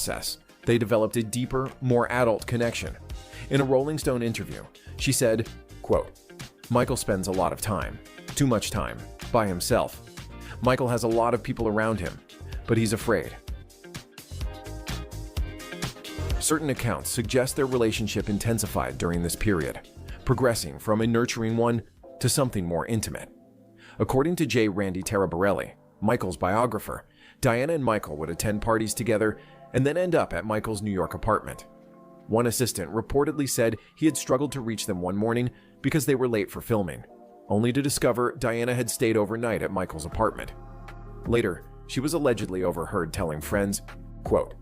process, they developed a deeper, more adult connection. In a Rolling Stone interview, she said, quote, "Michael spends a lot of time, too much time, by himself. Michael has a lot of people around him, but he's afraid." Certain accounts suggest their relationship intensified during this period, progressing from a nurturing one to something more intimate. According to J. Randy Taraborelli, Michael's biographer, Diana and Michael would attend parties together and then end up at Michael's New York apartment. One assistant reportedly said he had struggled to reach them one morning because they were late for filming, only to discover Diana had stayed overnight at Michael's apartment. Later, she was allegedly overheard telling friends, quote,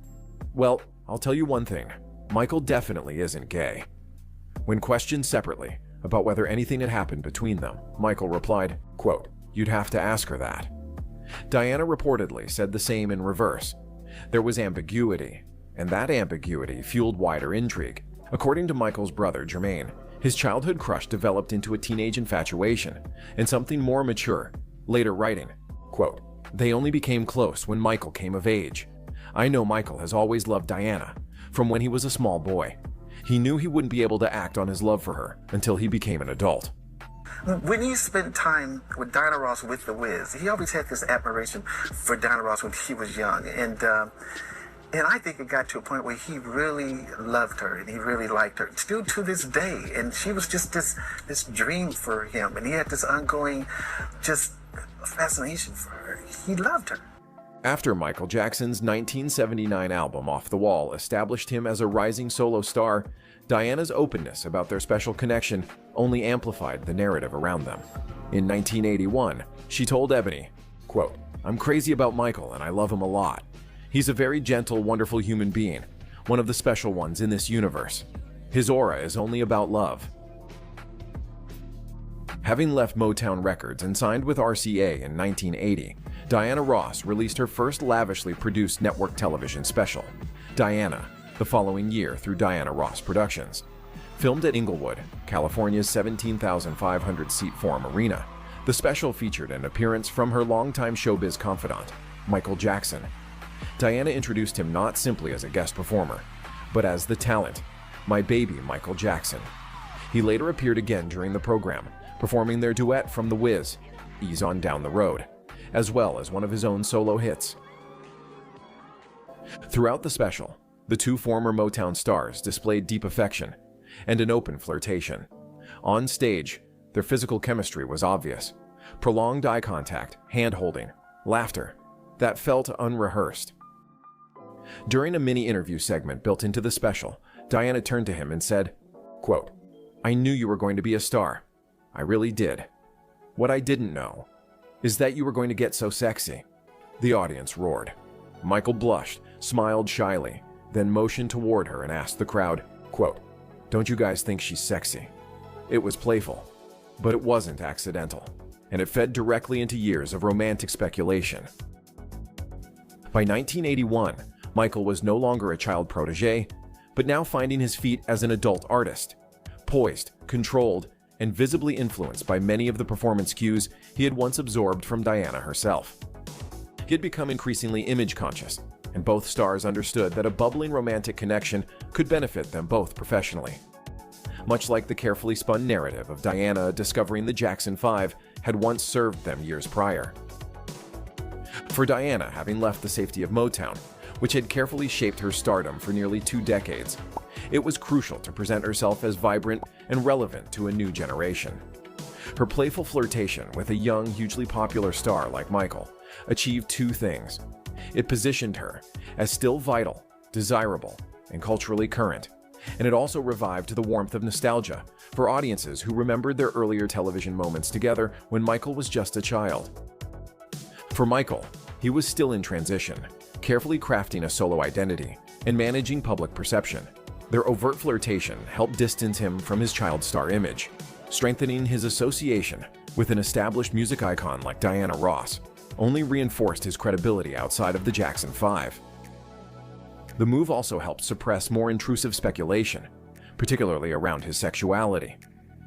"Well, I'll tell you one thing, Michael definitely isn't gay." When questioned separately about whether anything had happened between them, Michael replied, quote, "You'd have to ask her that." Diana reportedly said the same in reverse. There was ambiguity, and that ambiguity fueled wider intrigue. According to Michael's brother, Jermaine, his childhood crush developed into a teenage infatuation and something more mature, later writing, quote, "They only became close when Michael came of age. I know Michael has always loved Diana, from when he was a small boy. He knew he wouldn't be able to act on his love for her until he became an adult." When he spent time with Diana Ross with The Wiz, he always had this admiration for Diana Ross when he was young. And I think it got to a point where he really loved her and he really liked her, still to this day. And she was just this dream for him. And he had this ongoing just fascination for her. He loved her. After Michael Jackson's 1979 album Off the Wall established him as a rising solo star, Diana's openness about their special connection only amplified the narrative around them. In 1981, she told Ebony, quote, "I'm crazy about Michael and I love him a lot. He's a very gentle, wonderful human being, one of the special ones in this universe. His aura is only about love." Having left Motown Records and signed with RCA in 1980, Diana Ross released her first lavishly produced network television special, Diana, the following year through Diana Ross Productions. Filmed at Inglewood, California's 17,500-seat Forum Arena, the special featured an appearance from her longtime showbiz confidant, Michael Jackson. Diana introduced him not simply as a guest performer, but as the talent, My Baby Michael Jackson. He later appeared again during the program, performing their duet from The Wiz, Ease on Down the Road, as well as one of his own solo hits. Throughout the special, the two former Motown stars displayed deep affection and an open flirtation. On stage, their physical chemistry was obvious. Prolonged eye contact, hand-holding, laughter that felt unrehearsed. During a mini-interview segment built into the special, Diana turned to him and said, quote, "I knew you were going to be a star. I really did. What I didn't know is that you were going to get so sexy." The audience roared. Michael blushed, smiled shyly, then motioned toward her and asked the crowd, quote, "Don't you guys think she's sexy?" It was playful, but it wasn't accidental, and it fed directly into years of romantic speculation. By 1981, Michael was no longer a child protege, but now finding his feet as an adult artist, poised, controlled, and visibly influenced by many of the performance cues he had once absorbed from Diana herself. He had become increasingly image-conscious, and both stars understood that a bubbling romantic connection could benefit them both professionally. Much like the carefully spun narrative of Diana discovering the Jackson 5 had once served them years prior. For Diana, having left the safety of Motown, which had carefully shaped her stardom for nearly 2 decades, it was crucial to present herself as vibrant and relevant to a new generation. Her playful flirtation with a young, hugely popular star like Michael achieved 2 things. It positioned her as still vital, desirable, and culturally current, and it also revived the warmth of nostalgia for audiences who remembered their earlier television moments together when Michael was just a child. For Michael, he was still in transition, carefully crafting a solo identity and managing public perception. Their overt flirtation helped distance him from his child star image, strengthening his association with an established music icon like Diana Ross, only reinforced his credibility outside of the Jackson 5. The move also helped suppress more intrusive speculation, particularly around his sexuality.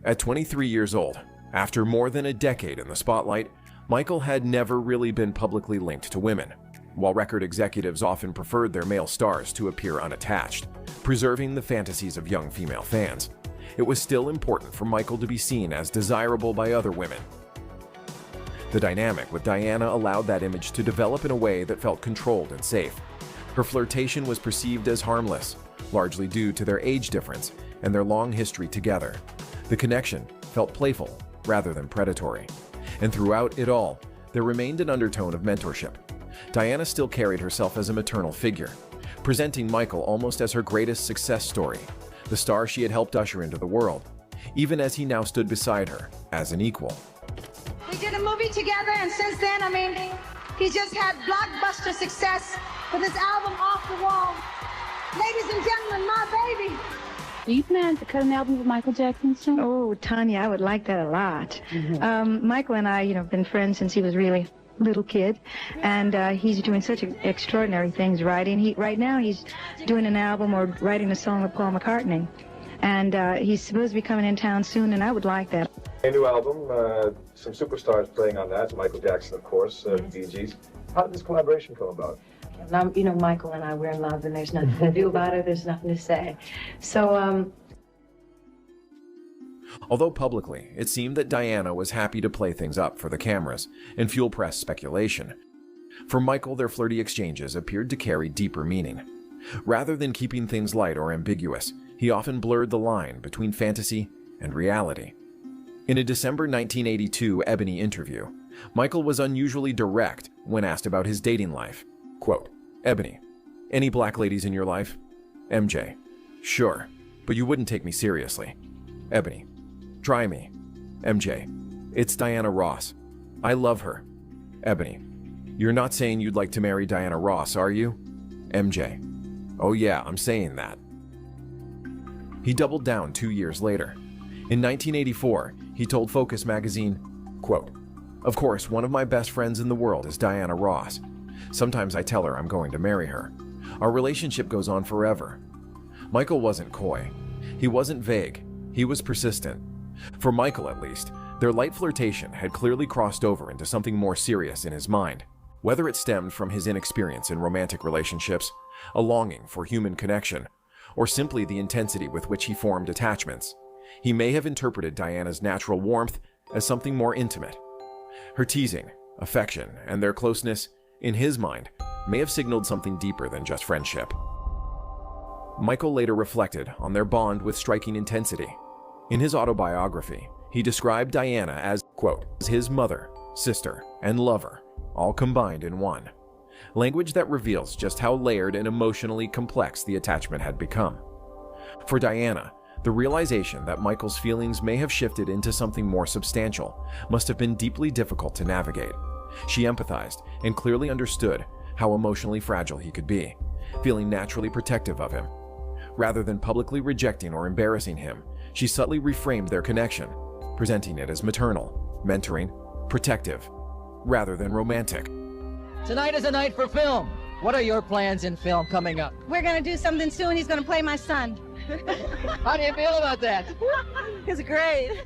At 23 years old, after more than a decade in the spotlight, Michael had never really been publicly linked to women. while record executives often preferred their male stars to appear unattached, preserving the fantasies of young female fans. It was still important for Michael to be seen as desirable by other women. The dynamic with Diana allowed that image to develop in a way that felt controlled and safe. Her flirtation was perceived as harmless, largely due to their age difference and their long history together. The connection felt playful rather than predatory. And throughout it all, there remained an undertone of mentorship. Diana still carried herself as a maternal figure, presenting Michael almost as her greatest success story, the star she had helped usher into the world, even as he now stood beside her as an equal. We did a movie together, and since then, he's just had blockbuster success with his album Off the Wall. Ladies and gentlemen, my baby. Do you plan to cut an album with Michael Jackson soon? Oh, Tanya, I would like that a lot. Michael and I, have been friends since he was really little kid, and he's doing such extraordinary things writing. Right now he's doing an album or writing a song with Paul McCartney, and he's supposed to be coming in town soon, and I would like that. A new album, some superstars playing on that. Michael Jackson, of course, Bee Gees. How did this collaboration come about? Michael and I, we're in love, and there's nothing to do about it. There's nothing to say. So, Although publicly, it seemed that Diana was happy to play things up for the cameras and fuel press speculation. For Michael, their flirty exchanges appeared to carry deeper meaning. Rather than keeping things light or ambiguous, he often blurred the line between fantasy and reality. In a December 1982 Ebony interview, Michael was unusually direct when asked about his dating life. Quote, "Ebony, any black ladies in your life?" MJ, "Sure, but you wouldn't take me seriously." Ebony, "Try me." MJ, "It's Diana Ross. I love her." Ebony, "You're not saying you'd like to marry Diana Ross, are you?" MJ, "Oh yeah, I'm saying that." He doubled down 2 years later. In 1984, he told Focus magazine, quote, "Of course, one of my best friends in the world is Diana Ross. Sometimes I tell her I'm going to marry her. Our relationship goes on forever." Michael wasn't coy. He wasn't vague. He was persistent. For Michael, at least, their light flirtation had clearly crossed over into something more serious in his mind. Whether it stemmed from his inexperience in romantic relationships, a longing for human connection, or simply the intensity with which he formed attachments, he may have interpreted Diana's natural warmth as something more intimate. Her teasing, affection, and their closeness, in his mind, may have signaled something deeper than just friendship. Michael later reflected on their bond with striking intensity. In his autobiography, he described Diana as, quote, his mother, sister, and lover, all combined in one. Language that reveals just how layered and emotionally complex the attachment had become. For Diana, the realization that Michael's feelings may have shifted into something more substantial must have been deeply difficult to navigate. She empathized and clearly understood how emotionally fragile he could be, feeling naturally protective of him. Rather than publicly rejecting or embarrassing him, she subtly reframed their connection, presenting it as maternal, mentoring, protective, rather than romantic. Tonight is a night for film. What are your plans in film coming up? We're gonna do something soon. He's gonna play my son. How do you feel about that? It's great.